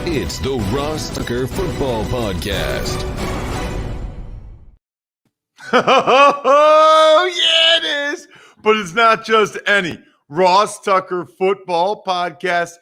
It's the Ross Tucker Football Podcast. Oh, yeah, it is. But it's not just any Ross Tucker Football Podcast.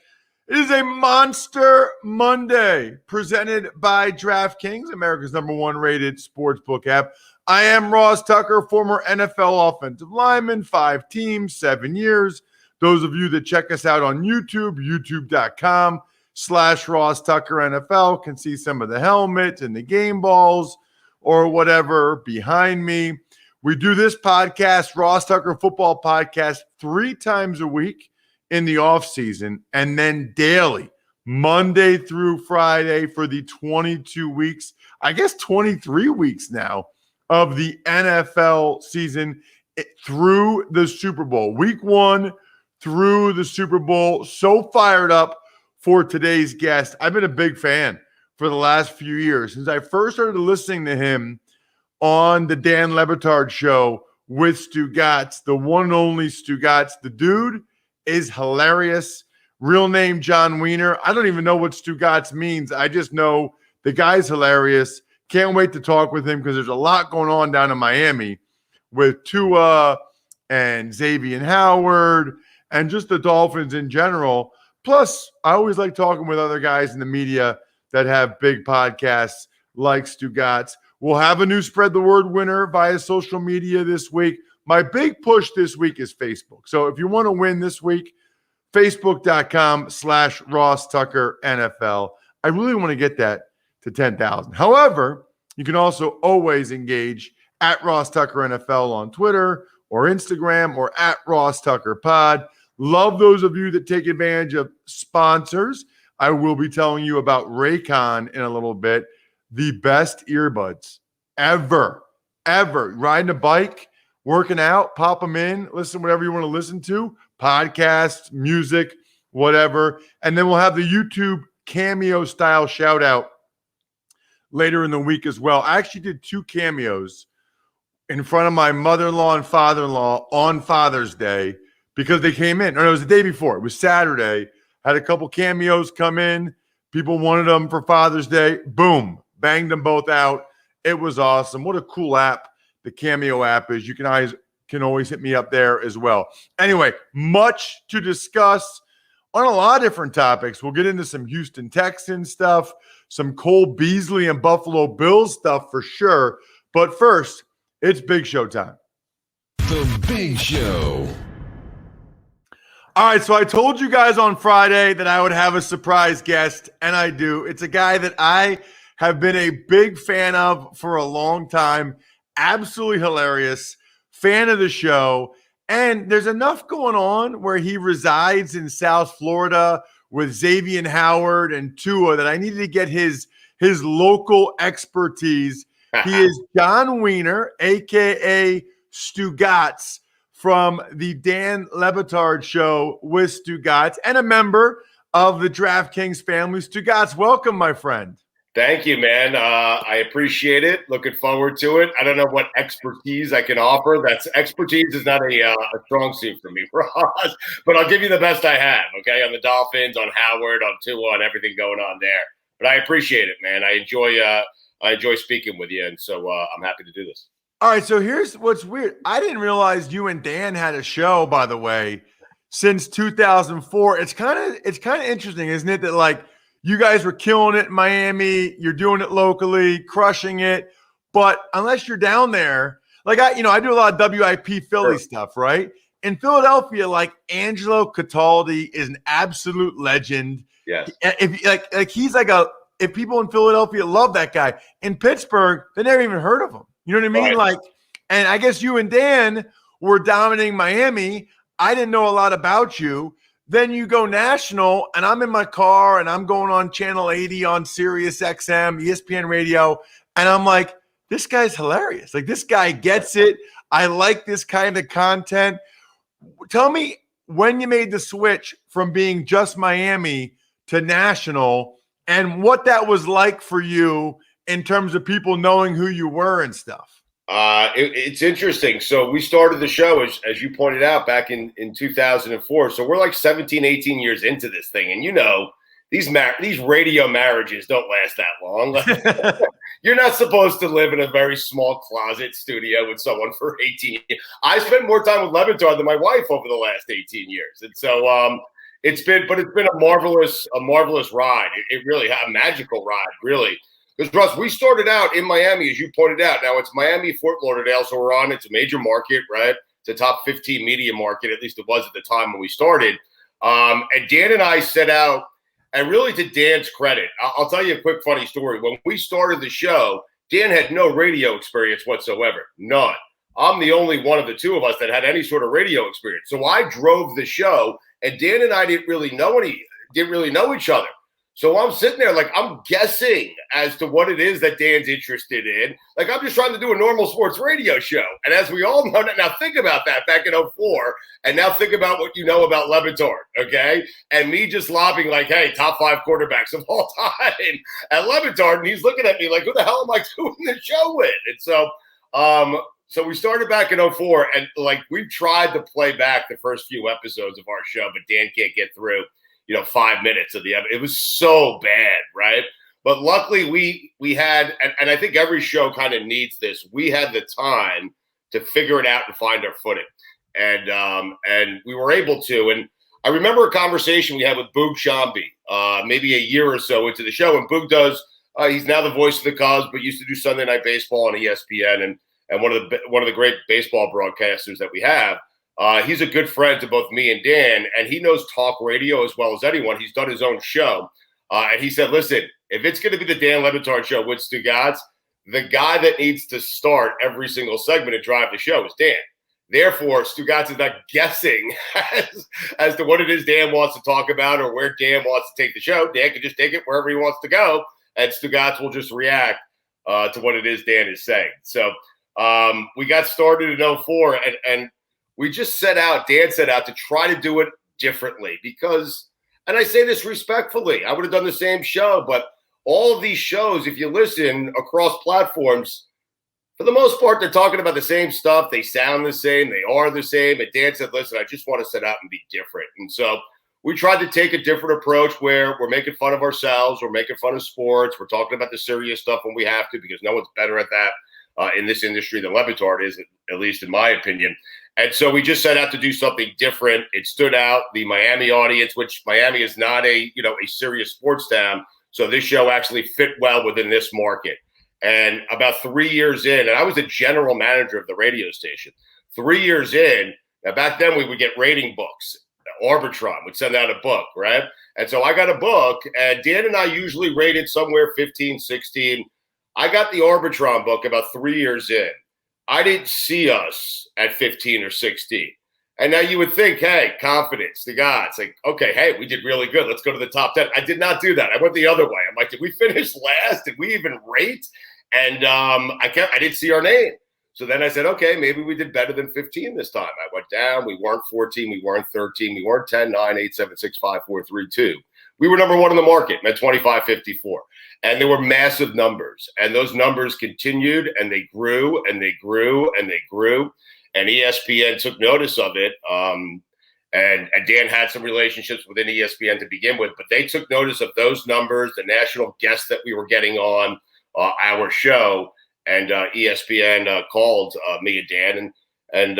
It is a Monster Monday presented by DraftKings, America's #1 rated sportsbook app. I am Ross Tucker, former NFL offensive lineman, 5 teams, 7 years. Those of you that check us out on YouTube, youtube.com/Ross Tucker NFL, can see some of the helmets and the game balls or whatever behind me. We do this podcast, Ross Tucker Football Podcast, 3 times a week in the off season, and then daily, Monday through Friday for the 22 weeks, I guess 23 weeks now of the NFL season through the Super Bowl. Week 1 through the Super Bowl. So fired up for today's guest. I've been a big fan for the last few years. Since I first started listening to him on the Dan LeBatard show with Stugotz, the one and only Stugotz. The dude is hilarious. Real name John Wiener. I don't even know what Stugotz means. I just know the guy's hilarious. Can't wait to talk with him because there's a lot going on down in Miami with Tua and Xavier Howard and just the Dolphins in general. Plus, I always like talking with other guys in the media that have big podcasts like Stugotz. We'll have a new Spread the Word winner via social media this week. My big push this week is Facebook. So if you want to win this week, facebook.com/Ross Tucker NFL. I really want to get that to 10,000. However, you can also always engage at Ross Tucker NFL on Twitter or Instagram or at RossTuckerPod. Love those of you that take advantage of sponsors. I will be telling you about Raycon in a little bit. The best earbuds ever. Riding a bike, working out, pop them in, listen whatever you want to listen to, podcasts, music, whatever. And then we'll have the YouTube cameo style shout out later in the week as well. I actually did 2 cameos in front of my mother-in-law and father-in-law on Father's Day because they came in. Or it was the day before. It was Saturday. Had a couple cameos come in. People wanted them for Father's Day. Boom. Banged them both out. It was awesome. What a cool app the Cameo app is. You can always hit me up there as well. Anyway, much to discuss on a lot of different topics. We'll get into some Houston Texans stuff, some Cole Beasley and Buffalo Bills stuff for sure. But first, it's Big Show time. The Big Show. All right, so I told you guys on Friday that I would have a surprise guest, and I do. It's a guy that I have been a big fan of for a long time. Absolutely hilarious. Fan of the show. And there's enough going on where he resides in South Florida with Xavier Howard and Tua that I needed to get his local expertise. He is John Wiener, a.k.a. Stugotz, from the Dan LeBatard show with Stugotz and a member of the DraftKings family. Stugotz, welcome, my friend. Thank you, man. I appreciate it. Looking forward to it. I don't know what expertise I can offer. Expertise is not a strong suit for me, Ross, but I'll give you the best I have, okay, on the Dolphins, on Howard, on Tua, on everything going on there. But I appreciate it, man. I enjoy speaking with you, and so I'm happy to do this. All right, so here's what's weird. I didn't realize you and Dan had a show, by the way, since 2004. It's kind of interesting, isn't it, that like you guys were killing it in Miami, you're doing it locally, crushing it, but unless you're down there, like I do a lot of WIP Philly stuff, right? In Philadelphia, like Angelo Cataldi is an absolute legend. Yes. If he's like if people in Philadelphia love that guy. In Pittsburgh, they never even heard of him. You know what I mean? Right. Like, and I guess you and Dan were dominating Miami. I didn't know a lot about you. Then you go national, and I'm in my car, and I'm going on Channel 80 on Sirius XM, ESPN Radio, and I'm like, this guy's hilarious. Like, this guy gets it. I like this kind of content. Tell me when you made the switch from being just Miami to national and what that was like for you in terms of people knowing who you were and stuff. It's interesting. So we started the show, as you pointed out, back in 2004. So we're like 17, 18 years into this thing. And, these radio marriages don't last that long. You're not supposed to live in a very small closet studio with someone for 18 years. I spent more time with LeBatard than my wife over the last 18 years. And so it's been a marvelous ride. It really a magical ride, really. Because Russ, we started out in Miami, as you pointed out. Now it's Miami, Fort Lauderdale, so we're on. It's a major market, right? It's a top 15 media market, at least it was at the time when we started. And Dan and I set out, and really to Dan's credit, I'll tell you a quick funny story. When we started the show, Dan had no radio experience whatsoever, none. I'm the only one of the two of us that had any sort of radio experience. So I drove the show, and Dan and I didn't really know each other. So I'm sitting there like I'm guessing as to what it is that Dan's interested in. Like I'm just trying to do a normal sports radio show. And as we all know, now think about that back in 2004, and now think about what you know about LeBatard, okay? And me just lobbing like, hey, top 5 quarterbacks of all time at LeBatard, and he's looking at me like, who the hell am I doing this show with? And so we started back in 2004, and like we've tried to play back the first few episodes of our show, but Dan can't get through 5 minutes of it was so bad, right? But luckily we had, and I think every show kind of needs this, we had the time to figure it out and find our footing. And we were able to. And I remember a conversation we had with Boog Shambi, maybe a year or so into the show. And Boog he's now the voice of the Cubs, but used to do Sunday Night Baseball on ESPN and one of the great baseball broadcasters that we have. He's a good friend to both me and Dan, and he knows talk radio as well as anyone. He's done his own show. And he said, listen, if it's going to be the Dan LeBatard show with Stugotz, the guy that needs to start every single segment and drive the show is Dan. Therefore, Stugotz is not guessing as to what it is Dan wants to talk about or where Dan wants to take the show. Dan can just take it wherever he wants to go, and Stugotz will just react to what it is Dan is saying. So we got started in 2004, and we just Dan set out to try to do it differently because, and I say this respectfully, I would have done the same show, but all of these shows, if you listen across platforms, for the most part, they're talking about the same stuff. They sound the same. They are the same. And Dan said, listen, I just want to set out and be different. And so we tried to take a different approach where we're making fun of ourselves. We're making fun of sports. We're talking about the serious stuff when we have to because no one's better at that in this industry than LeBatard is, at least in my opinion. And so we just set out to do something different. It stood out. The Miami audience, which Miami is not a serious sports town. So this show actually fit well within this market. And about 3 years in, and I was the general manager of the radio station. 3 years in, now back then we would get rating books. Arbitron would send out a book, right? And so I got a book, and Dan and I usually rated somewhere 15, 16. I got the Arbitron book about 3 years in. I didn't see us at 15 or 16. And now you would think, hey, confidence, the guy. It's like, okay, hey, we did really good. Let's go to the top 10. I did not do that. I went the other way. I'm like, did we finish last? Did we even rate? And I didn't see our name. So then I said, okay, maybe we did better than 15 this time. I went down. We weren't 14. We weren't 13. We weren't 10, 9, 8, 7, 6, 5, 4, 3, 2. We were number one in the market at 25.54. And there were massive numbers. And those numbers continued, and they grew, and they grew, and they grew. And ESPN took notice of it. And Dan had some relationships within ESPN to begin with, but they took notice of those numbers, the national guests that we were getting on our show. And ESPN called me and Dan and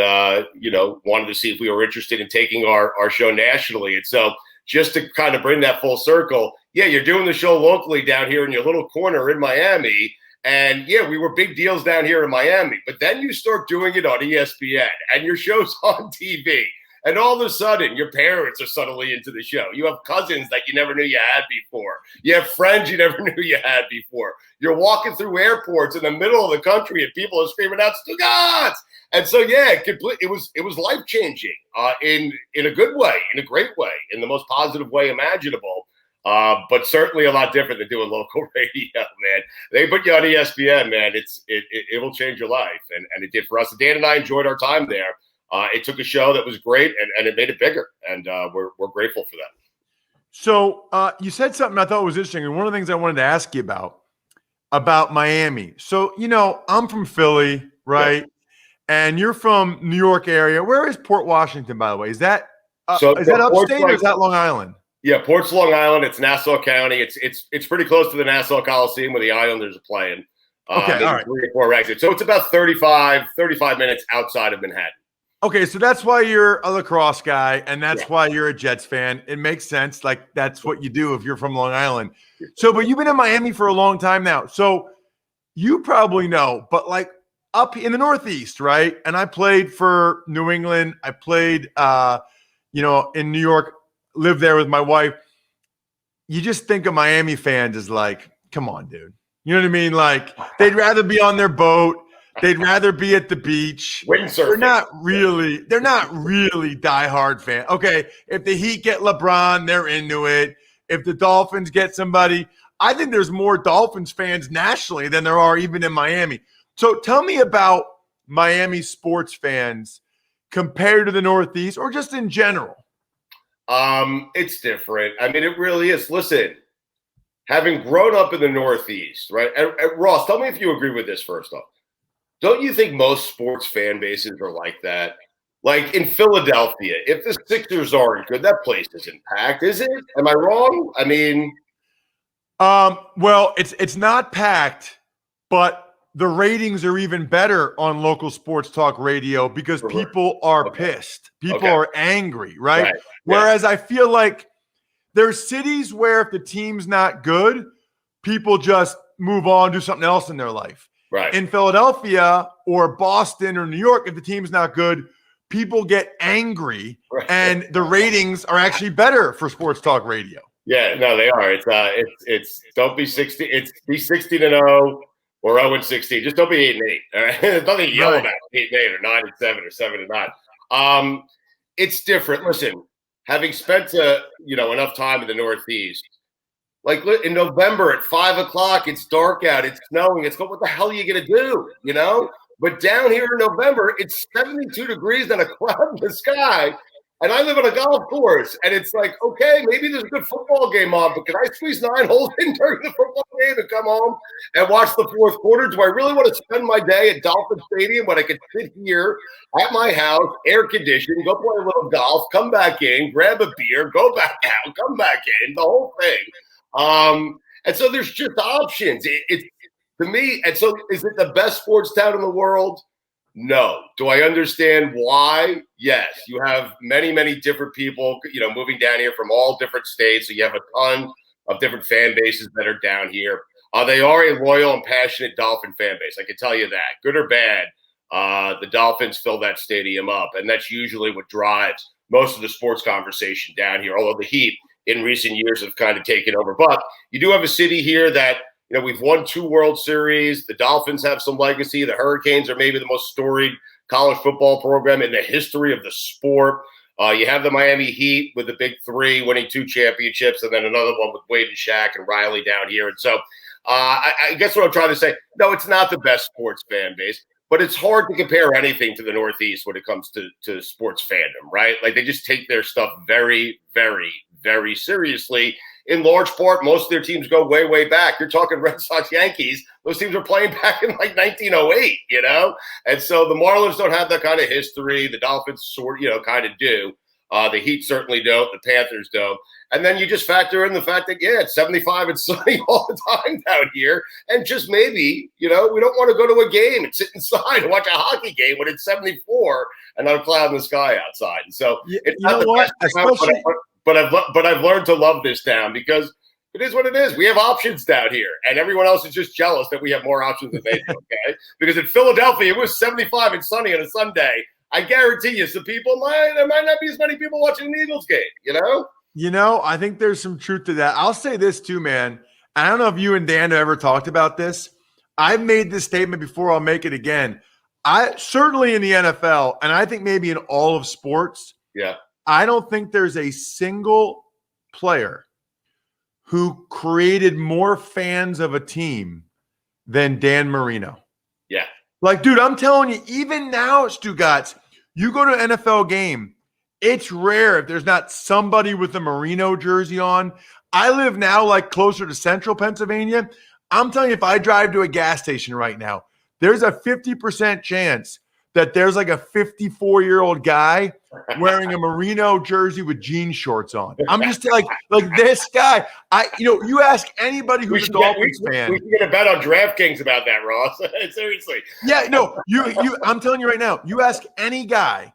wanted to see if we were interested in taking our show nationally. And so just to kind of bring that full circle, yeah, you're doing the show locally down here in your little corner in Miami. And yeah, we were big deals down here in Miami, but then you start doing it on ESPN and your show's on TV. And all of a sudden, your parents are suddenly into the show. You have cousins that you never knew you had before. You have friends you never knew you had before. You're walking through airports in the middle of the country and people are screaming out, Stugotz! And so, yeah, it was life-changing in a good way, in a great way, in the most positive way imaginable. But certainly a lot different than doing local radio, man. They put you on ESPN, man. It will change your life, and it did for us. Dan and I enjoyed our time there. It took a show that was great, and it made it bigger, and we're grateful for that. So you said something I thought was interesting, and one of the things I wanted to ask you about Miami. So, I'm from Philly, right? Yeah. And you're from New York area. Where is Port Washington, by the way? Is that upstate or is that Long Island? Yeah, Port's Long Island. It's Nassau County. It's pretty close to the Nassau Coliseum where the Islanders are playing. Okay, all right. 3 or 4 exits. So it's about 35 minutes outside of Manhattan. Okay, so that's why you're a lacrosse guy, and that's why you're a Jets fan. It makes sense. Like, that's what you do if you're from Long Island. So, but you've been in Miami for a long time now. So you probably know, but like up in the Northeast, right? And I played for New England. I played, in New York, lived there with my wife. You just think of Miami fans as like, come on, dude. You know what I mean? Like, they'd rather be on their boat. They'd rather be at the beach. Windsurfing. They're not really diehard fans. Okay, if the Heat get LeBron, they're into it. If the Dolphins get somebody, I think there's more Dolphins fans nationally than there are even in Miami. So tell me about Miami sports fans compared to the Northeast or just in general. It's different. I mean, it really is. Listen, having grown up in the Northeast, right? And Ross, tell me if you agree with this first off. Don't you think most sports fan bases are like that? Like in Philadelphia, if the Sixers aren't good, that place isn't packed, is it? Am I wrong? I mean, well, it's not packed, but the ratings are even better on local sports talk radio because people are pissed. People are angry, right? Whereas I feel like there's cities where if the team's not good, people just move on, do something else in their life. Right. In Philadelphia or Boston or New York, if the team's not good, people get angry, and the ratings are actually better for sports talk radio. Yeah, no, they are. It's don't be 60. It's be 60-0 or 0-16. Just don't be 8-8. All right, there's nothing to yell about 8-8 or 9-7 or 7-9. It's different. Listen, having spent enough time in the Northeast. Like in November at 5:00, it's dark out, it's snowing. What the hell are you gonna do? But down here in November, it's 72 degrees and a cloud in the sky. And I live on a golf course, and it's like, okay, maybe there's a good football game on, but can I squeeze 9 holes in during the football game and come home and watch the fourth quarter? Do I really want to spend my day at Dolphin Stadium when I could sit here at my house, air conditioned, go play a little golf, come back in, grab a beer, go back out, come back in, the whole thing? And so there's just options. It's to me. And so is it the best sports town in the world? No. Do I understand why? Yes. You have many, many different people, moving down here from all different states. So you have a ton of different fan bases that are down here. They are a loyal and passionate Dolphin fan base. I can tell you that. Good or bad, the Dolphins fill that stadium up. And that's usually what drives most of the sports conversation down here. Although the Heat in recent years have kind of taken over. But you do have a city here that, we've won 2 World Series. The Dolphins have some legacy. The Hurricanes are maybe the most storied college football program in the history of the sport. You have the Miami Heat with the Big Three winning 2 championships, and then another one with Wade and Shaq and Riley down here. And so I guess what I'm trying to say, no, it's not the best sports fan base, but it's hard to compare anything to the Northeast when it comes to sports fandom, right? Like they just take their stuff very, very, very seriously. In large part, most of their teams go way, way back. You're talking Red Sox, Yankees. Those teams are playing back in like 1908, And so the Marlins don't have that kind of history. The Dolphins kind of do. The Heat certainly don't. The Panthers don't. And then you just factor in the fact that, it's 75 and sunny all the time down here. And just maybe, we don't want to go to a game and sit inside and watch a hockey game when it's 74 and not a cloud in the sky outside. And so it's not the best town, but I've learned to love this town because it is what it is. We have options down here, and everyone else is just jealous that we have more options than they do, okay? Because in Philadelphia, it was 75 and sunny on a Sunday. I guarantee you, there might not be as many people watching the Eagles game, I think there's some truth to that. I'll say this too, man. I don't know if you and Dan have ever talked about this. I've made this statement before. I'll make it again. I certainly in the NFL, and I think maybe in all of sports. Yeah. I don't think there's a single player who created more fans of a team than Dan Marino. Yeah. Like, dude, I'm telling you, even now, Stugotz, you go to an NFL game, it's rare if there's not somebody with a Marino jersey on. I live now like closer to central Pennsylvania. I'm telling you, if I drive to a gas station right now, there's a 50% chance that there's like a 54-year-old guy wearing a Marino jersey with jean shorts on. I'm just like this guy. You ask anybody who's a Dolphins fan. We can get a bet on DraftKings about that, Ross. Seriously. Yeah, no, I'm telling you right now, you ask any guy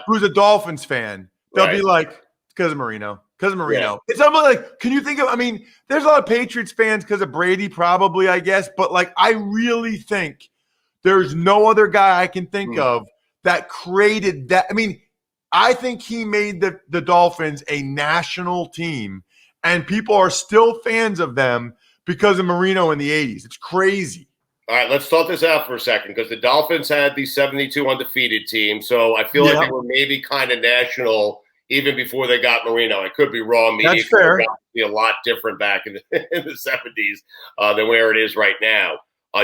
who's a Dolphins fan, they'll be like, because of Marino. Because of Marino. Yeah. It's almost like, can you think of, there's a lot of Patriots fans because of Brady, probably, I guess. But, I really think there's no other guy I can think of that created that. I think he made the Dolphins a national team, and people are still fans of them because of Marino in the 80s. It's crazy. All right, let's start this out for a second because the Dolphins had the 72 undefeated team. So I feel like they were maybe kind of national even before they got Marino. I could be wrong. Maybe That's fair. It could be a lot different back in the 70s than where it is right now.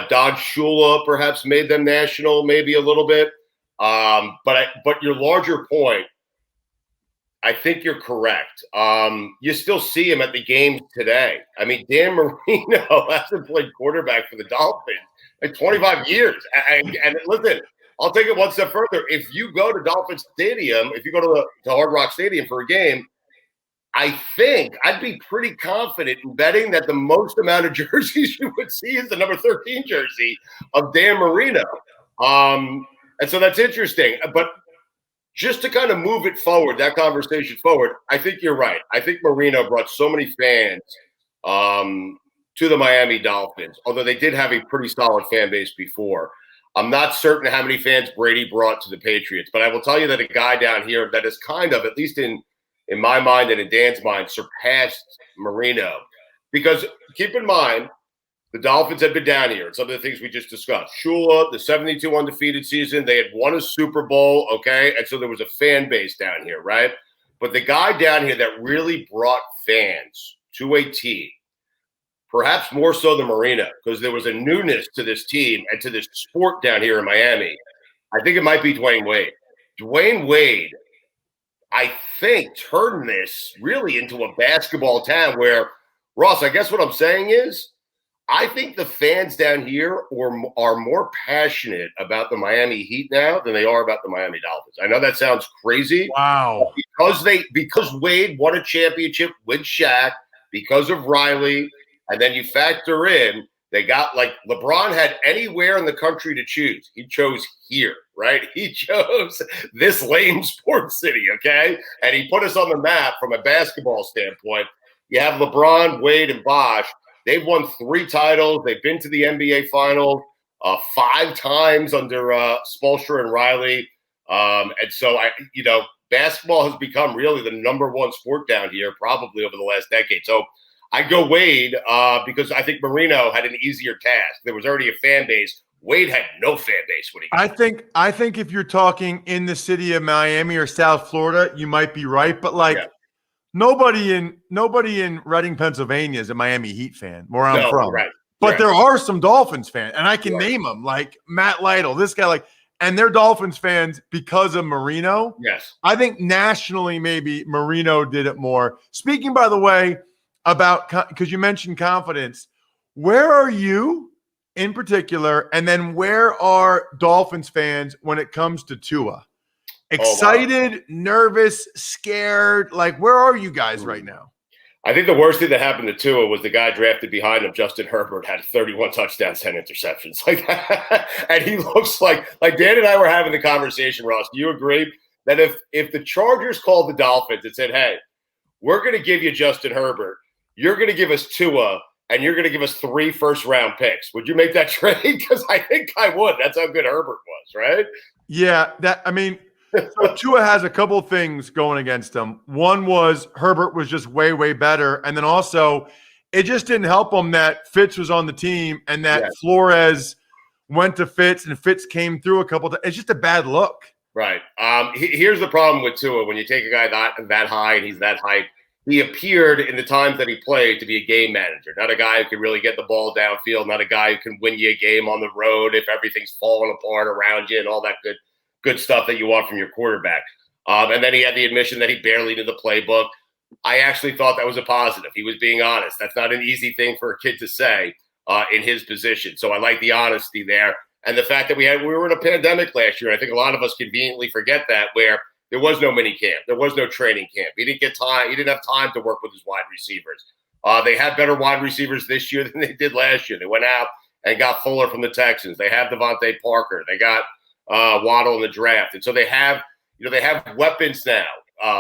Don Shula perhaps made them national maybe a little bit. But your larger point, I think you're correct. You still see him at the games today. Dan Marino hasn't played quarterback for the Dolphins in 25 years. And listen, I'll take it one step further. If you go to Dolphins Stadium, if you go to Hard Rock Stadium for a game, I think I'd be pretty confident in betting that the most amount of jerseys you would see is the number 13 jersey of Dan Marino. And so that's interesting. But just to kind of move it forward, that conversation forward, I think you're right. I think Marino brought so many fans to the Miami Dolphins, although they did have a pretty solid fan base before. I'm not certain how many fans Brady brought to the Patriots, but I will tell you that a guy down here that is kind of, at least in my mind and in Dan's mind, surpassed Marino. Because keep in mind, the Dolphins had been down here, and some of the things we just discussed. Shula, the 72 undefeated season, they had won a Super Bowl, okay? And so there was a fan base down here, right? But the guy down here that really brought fans to a team, perhaps more so than Marino, because there was a newness to this team and to this sport down here in Miami. I think it might be Dwayne Wade. Dwayne Wade, I think, turned this really into a basketball town where, Ross, I guess what I'm saying is, I think the fans down here are more passionate about the Miami Heat now than they are about the Miami Dolphins. I know that sounds crazy. Wow. Because Wade won a championship with Shaq, because of Riley, and then you factor in, they got LeBron had anywhere in the country to choose. He chose here, right? He chose this lame sports city, okay? And he put us on the map from a basketball standpoint. You have LeBron, Wade, and Bosh. They've won 3 titles. They've been to the NBA Finals 5 times under Spoelstra and Riley. And so, basketball has become really the number one sport down here probably over the last decade. So I go Wade because I think Marino had an easier task. There was already a fan base. Wade had no fan base when he got I think if you're talking in the city of Miami or South Florida, you might be right. But nobody in Reading, Pennsylvania is a Miami Heat fan where I'm from. Right. But there are some Dolphins fans, and I can name them, like Matt Lytle, this guy, and they're Dolphins fans because of Marino. Yes. I think nationally maybe Marino did it more. Speaking, by the way, about, because you mentioned confidence, where are you in particular, and then where are Dolphins fans when it comes to Tua? Excited, nervous, scared? Where are you guys right now? I think the worst thing that happened to Tua was the guy drafted behind him, Justin Herbert, had 31 touchdowns, 10 interceptions. And he looks like Dan and I were having the conversation, Ross. Do you agree that if the Chargers called the Dolphins and said, hey, we're going to give you Justin Herbert, you're going to give us Tua, and you're going to give us 3 first-round picks, would you make that trade? Because I think I would. That's how good Herbert was, right? Yeah, so Tua has a couple of things going against him. One was Herbert was just way, way better. And then also it just didn't help him that Fitz was on the team and that Flores went to Fitz and Fitz came through a couple of times. It's just a bad look. Right. Here's the problem with Tua. When you take a guy that high and he's that hype, he appeared in the times that he played to be a game manager, not a guy who can really get the ball downfield, not a guy who can win you a game on the road if everything's falling apart around you and all that good stuff that you want from your quarterback. And then he had the admission that he barely knew the playbook. I actually thought that was a positive. He was being honest. That's not an easy thing for a kid to say in his position. So I like the honesty there. And the fact that we were in a pandemic last year, I think a lot of us conveniently forget that, where there was no mini camp, there was no training camp. He didn't have time to work with his wide receivers. They had better wide receivers this year than they did last year. They went out and got Fuller from the Texans. They have Devontae Parker. They got Waddle in the draft, and so they have weapons now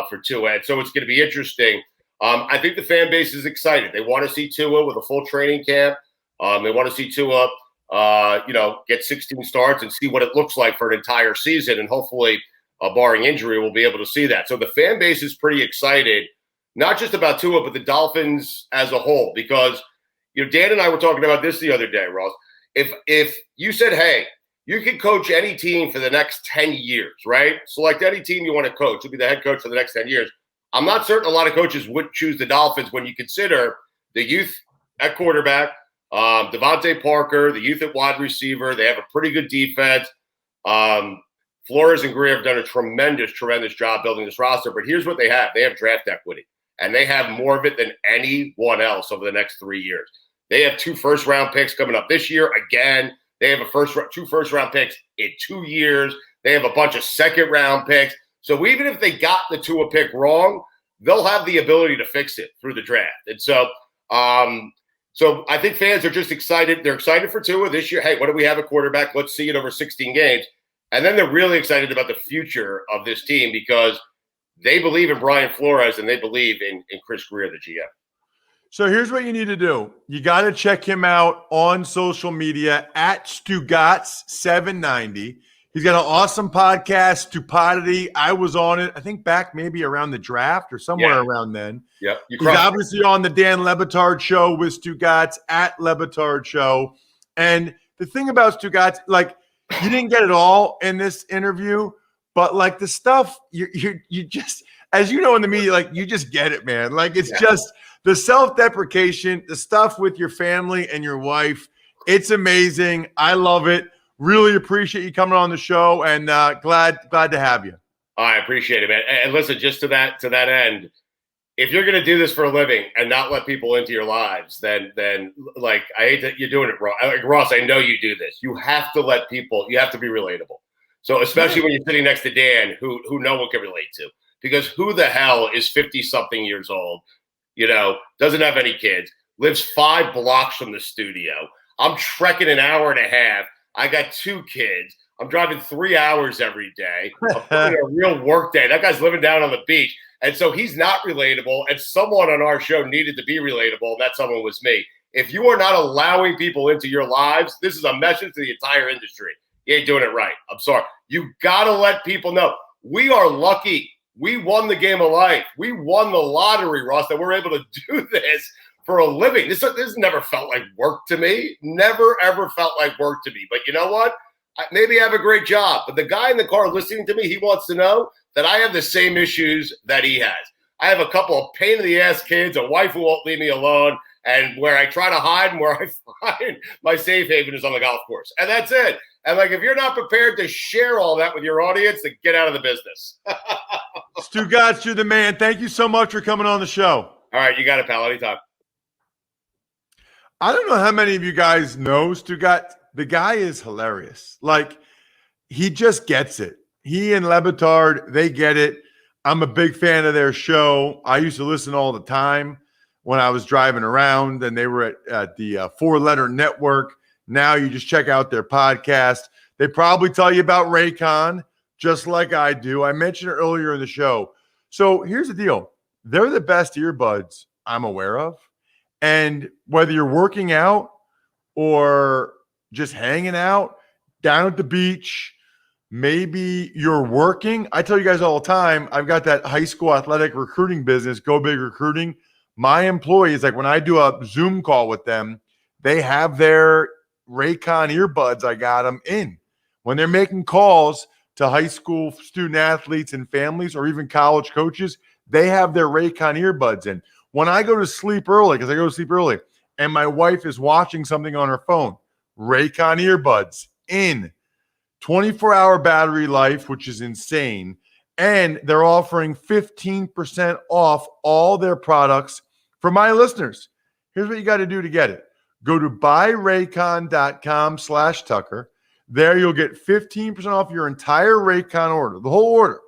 for Tua. And so it's going to be interesting. I think the fan base is excited. They want to see Tua with a full training camp. They want to see Tua, get 16 starts and see what it looks like for an entire season, and hopefully, barring injury, we'll be able to see that. So the fan base is pretty excited, not just about Tua, but the Dolphins as a whole, because Dan and I were talking about this the other day, Ross. If you said, hey, you can coach any team for the next 10 years, right? Select any team you want to coach. You'll be the head coach for the next 10 years. I'm not certain a lot of coaches would choose the Dolphins when you consider the youth at quarterback, Devontae Parker, the youth at wide receiver. They have a pretty good defense. Flores and Greer have done a tremendous job building this roster. But here's what they have. They have draft equity, and they have more of it than anyone else over the next 3 years. They have 2 first-round picks coming up this year. Again, they have 2 first-round picks in 2 years. They have a bunch of second-round picks. So even if they got the Tua pick wrong, they'll have the ability to fix it through the draft. And so I think fans are just excited. They're excited for Tua this year. Hey, what do we have at quarterback? Let's see it over 16 games. And then they're really excited about the future of this team because they believe in Brian Flores and they believe in Chris Greer, the GM. So here's what you need to do. You got to check him out on social media at Stugotz790. He's got an awesome podcast, Stupidity. I was on it, I think back maybe around the draft or somewhere around then. Yep. He's obviously on the Dan LeBatard show with Stugotz at LeBatard show. And the thing about Stugotz, like, you didn't get it all in this interview, but like the stuff you just, as you know in the media, like you just get it, man. Like it's just the self-deprecation, the stuff with your family and your wife. It's amazing. I love it. Really appreciate you coming on the show, and glad to have you. I appreciate it, man. And listen, just to that end, if you're going to do this for a living and not let people into your lives, then like, I hate that you're doing it wrong. Like, Ross, I know you do this. You have to let people, you have to be relatable. So especially when you're sitting next to Dan, who no one can relate to, because who the hell is 50-something years old, doesn't have any kids, lives 5 blocks from the studio. I'm trekking an hour and a half. I got 2 kids. I'm driving 3 hours every day. I'm putting a real work day. That guy's living down on the beach. And so he's not relatable. And someone on our show needed to be relatable. And that someone was me. If you are not allowing people into your lives, this is a message to the entire industry. You ain't doing it right. I'm sorry. You got to let people know. We are lucky. We won the game of life. We won the lottery, Ross, that we're able to do this for a living. This never felt like work to me. Never, ever felt like work to me. But you know what? Maybe I have a great job. But the guy in the car listening to me, he wants to know that I have the same issues that he has. I have a couple of pain-in-the-ass kids, a wife who won't leave me alone, and where I try to hide and where I find my safe haven is on the golf course. And that's it. And, like, if you're not prepared to share all that with your audience, then get out of the business. Stugotz, you're the man. Thank you so much for coming on the show. All right, you got it, pal. Anytime. I don't know how many of you guys know Stugotz. The guy is hilarious. Like, he just gets it. He and LeBatard, they get it. I'm a big fan of their show. I used to listen all the time when I was driving around, and they were at the 4-Letter Network. Now you just check out their podcast. They probably tell you about Raycon, just like I do. I mentioned it earlier in the show. So here's the deal. They're the best earbuds I'm aware of. And whether you're working out or just hanging out down at the beach, maybe you're working. I tell you guys all the time, I've got that high school athletic recruiting business, Go Big Recruiting. My employees, like when I do a Zoom call with them, they have their Raycon earbuds. I got them in. When they're making calls to high school student athletes and families or even college coaches, they have their Raycon earbuds in. When I go to sleep early, because I go to sleep early, and my wife is watching something on her phone, Raycon earbuds in. 24-hour battery life, which is insane. And they're offering 15% off all their products for my listeners. Here's what you got to do to get it. Go to buyraycon.com/Tucker. There you'll get 15% off your entire Raycon order, the whole order.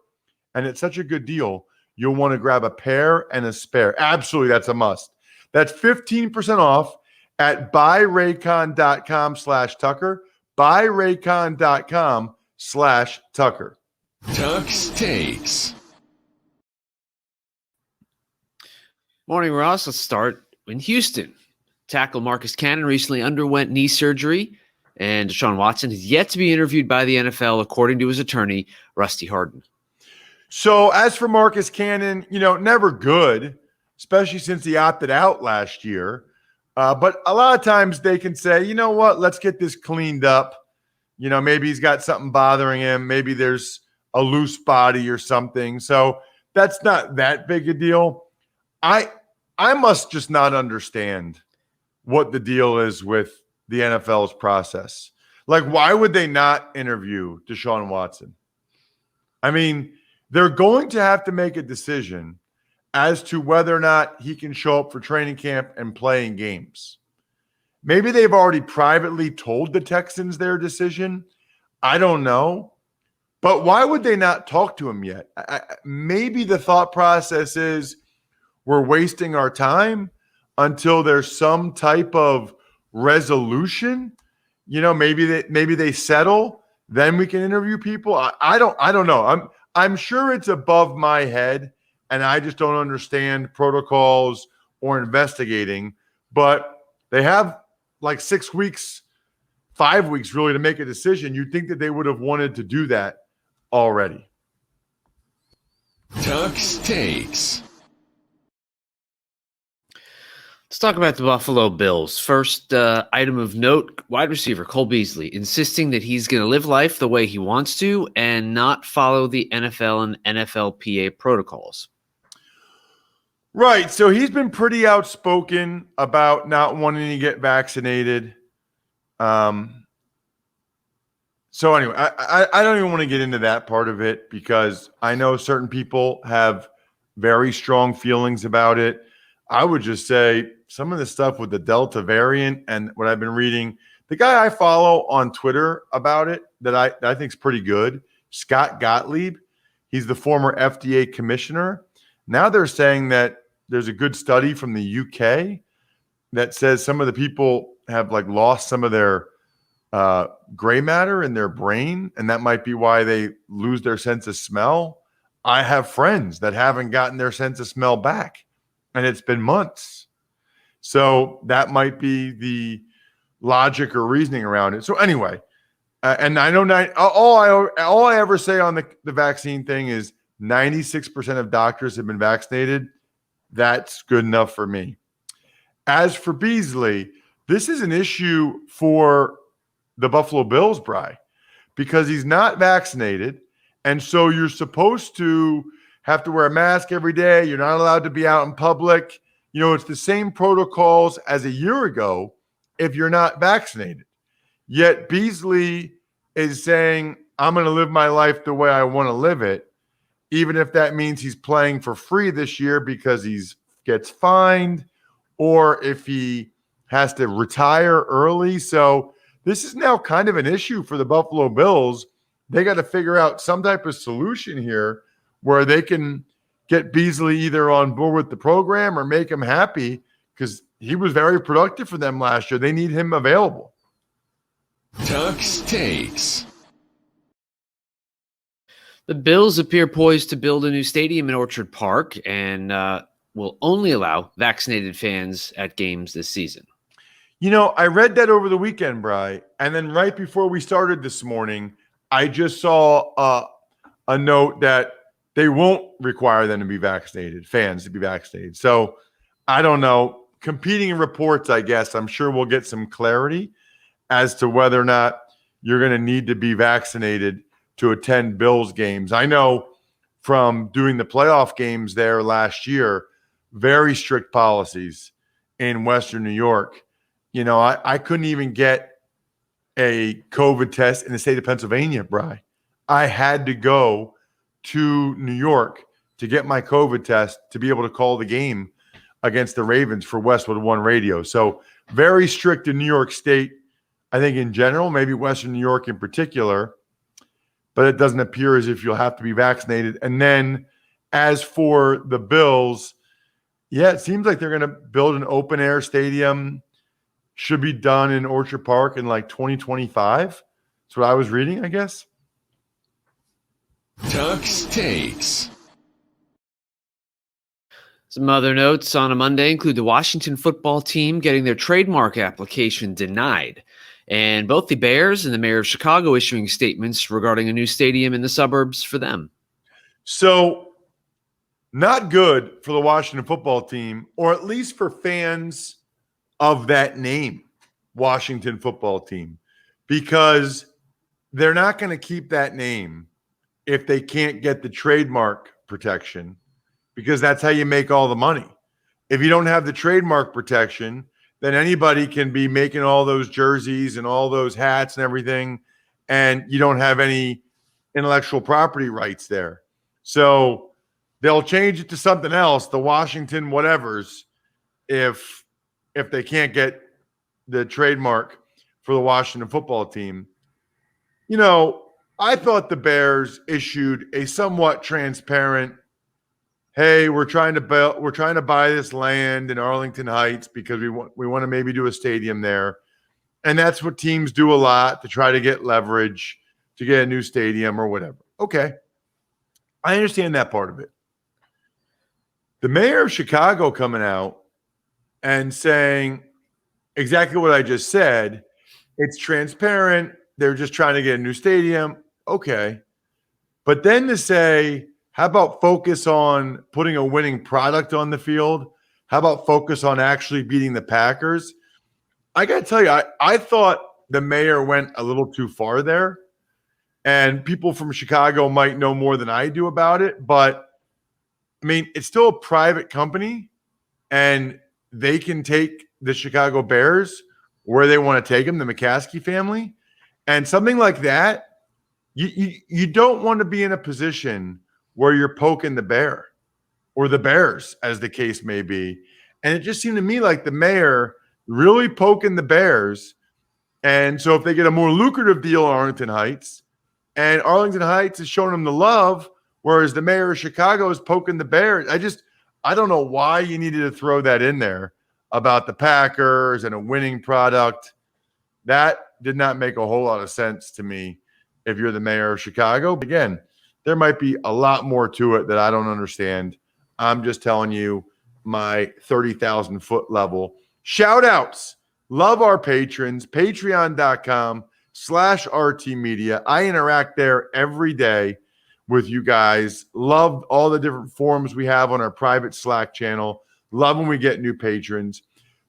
And it's such a good deal, you'll want to grab a pair and a spare. Absolutely, that's a must. That's 15% off at buyraycon.com/Tucker, buyraycon.com/Tucker. Tuck's Takes. Morning, Ross. Let's start in Houston. Tackle Marcus Cannon recently underwent knee surgery, and Deshaun Watson has yet to be interviewed by the NFL, according to his attorney, Rusty Hardin. So as for Marcus Cannon, never good, especially since he opted out last year. But a lot of times they can say, you know what, let's get this cleaned up. Maybe he's got something bothering him. Maybe there's a loose body or something. So that's not that big a deal. I must just not understand what the deal is with the NFL's process. Like, why would they not interview Deshaun Watson? I mean, they're going to have to make a decision as to whether or not he can show up for training camp and play in games. Maybe they've already privately told the Texans their decision. I don't know. But why would they not talk to him yet? Maybe the thought process is we're wasting our time until there's some type of resolution. Maybe they settle, then we can interview people. I don't know. I'm sure it's above my head, and I just don't understand protocols or investigating. But they have like 6 weeks, 5 weeks really to make a decision. You'd think that they would have wanted to do that already. Tuck's Takes. Let's talk about the Buffalo Bills. First item of note, wide receiver Cole Beasley insisting that he's going to live life the way he wants to and not follow the NFL and NFLPA protocols. Right. So he's been pretty outspoken about not wanting to get vaccinated. So anyway, I don't even want to get into that part of it because I know certain people have very strong feelings about it. I would just say some of the stuff with the Delta variant and what I've been reading, the guy I follow on Twitter about it that I think is pretty good, Scott Gottlieb, he's the former FDA commissioner. Now they're saying that there's a good study from the UK that says some of the people have lost some of their gray matter in their brain, and that might be why they lose their sense of smell. I have friends that haven't gotten their sense of smell back, and it's been months. So that might be the logic or reasoning around it. So anyway, and I know all I ever say on the vaccine thing is 96% of doctors have been vaccinated. That's good enough for me. As for Beasley, this is an issue for the Buffalo Bills, Bri, because he's not vaccinated. And so you're supposed to have to wear a mask every day. You're not allowed to be out in public. It's the same protocols as a year ago if you're not vaccinated. Yet Beasley is saying, I'm going to live my life the way I want to live it, even if that means he's playing for free this year because he gets fined or if he has to retire early. So this is now kind of an issue for the Buffalo Bills. They got to figure out some type of solution here where they can get Beasley either on board with the program or make him happy because he was very productive for them last year. They need him available. Tuck's Takes. The Bills appear poised to build a new stadium in Orchard Park and will only allow vaccinated fans at games this season. I read that over the weekend, Bri, and then right before we started this morning, I just saw a note that they won't require them to be vaccinated, fans to be vaccinated. So I don't know. Competing reports, I guess. I'm sure we'll get some clarity as to whether or not you're going to need to be vaccinated to attend Bills games. I know from doing the playoff games there last year, very strict policies in Western New York. I couldn't even get a COVID test in the state of Pennsylvania, Bri. I had to go to New York to get my COVID test to be able to call the game against the Ravens for Westwood One Radio. So very strict in New York State I think in general, maybe Western New York in particular, but it doesn't appear as if you'll have to be vaccinated. And then as for the Bills, yeah, it seems like they're going to build an open air stadium. Should be done in Orchard Park in like 2025. That's what I was reading, I guess. Tuck's Takes. Some other notes on a Monday include the Washington football team getting their trademark application denied, and both the Bears and the mayor of Chicago issuing statements regarding a new stadium in the suburbs for them. So, not good for the Washington football team, or at least for fans of that name, Washington football team, because they're not going to keep that name if they can't get the trademark protection, because that's how you make all the money. If you don't have the trademark protection, then anybody can be making all those jerseys and all those hats and everything, and you don't have any intellectual property rights there. So they'll change it to something else, the Washington whatevers, if they can't get the trademark for the Washington football team. You know, I thought the Bears issued a somewhat transparent, hey, we're trying to buy this land in Arlington Heights because we want to maybe do a stadium there. And that's what teams do a lot to try to get leverage to get a new stadium or whatever. Okay. I understand that part of it. The mayor of Chicago coming out and saying exactly what I just said, it's transparent. They're just trying to get a new stadium. Okay. But then to say, how about focus on putting a winning product on the field? How about focus on actually beating the Packers? I got to tell you, I thought the mayor went a little too far there. And people from Chicago might know more than I do about it. But, I mean, it's still a private company. And they can take the Chicago Bears where they want to take them, the McCaskey family. And something like that, you don't want to be in a position where you're poking the bear or the Bears, as the case may be. And it just seemed to me like the mayor really poking the Bears. And so if they get a more lucrative deal in Arlington Heights, and Arlington Heights is showing them the love, whereas the mayor of Chicago is poking the Bears, I don't know why you needed to throw that in there about the Packers and a winning product. That did not make a whole lot of sense to me if you're the mayor of Chicago. But again, there might be a lot more to it that I don't understand. I'm just telling you my 30,000-foot level. Shout outs. Love our patrons. Patreon.com/RTmedia. I interact there every day with you guys. Love all the different forums we have on our private Slack channel. Love when we get new patrons.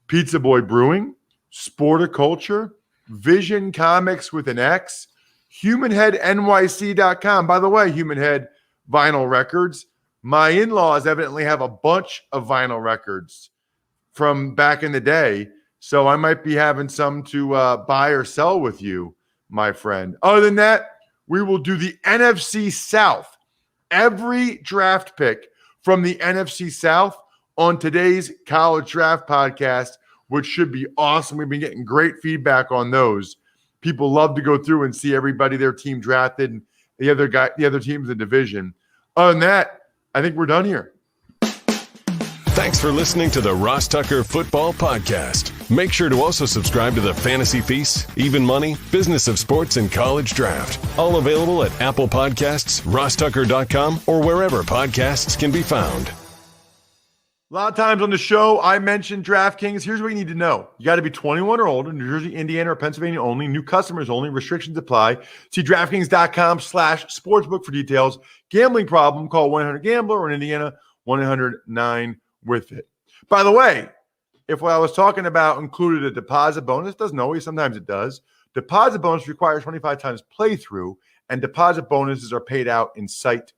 Pizza Boy Brewing, Sporticulture, Vision Comics with an X, HumanHeadNYC.com. By the way, Humanhead vinyl records. My in-laws evidently have a bunch of vinyl records from back in the day, so I might be having some to buy or sell with you, my friend. Other than that, we will do the NFC South. Every draft pick from the NFC South on today's College Draft Podcast, which should be awesome. We've been getting great feedback on those. People love to go through and see everybody their team drafted and the other teams in the division. Other than that, I think we're done here. Thanks for listening to the Ross Tucker Football Podcast. Make sure to also subscribe to the Fantasy Feast, Even Money, Business of Sports, and College Draft. All available at Apple Podcasts, RossTucker.com, or wherever podcasts can be found. A lot of times on the show, I mentioned DraftKings. Here's what you need to know. You got to be 21 or older, New Jersey, Indiana, or Pennsylvania only. New customers only. Restrictions apply. See DraftKings.com/sportsbook for details. Gambling problem, call 1-800-GAMBLER, or in Indiana, 1-800-9-WITH-IT. By the way, if what I was talking about included a deposit bonus, doesn't always, sometimes it does. Deposit bonus requires 25 times playthrough, and deposit bonuses are paid out in site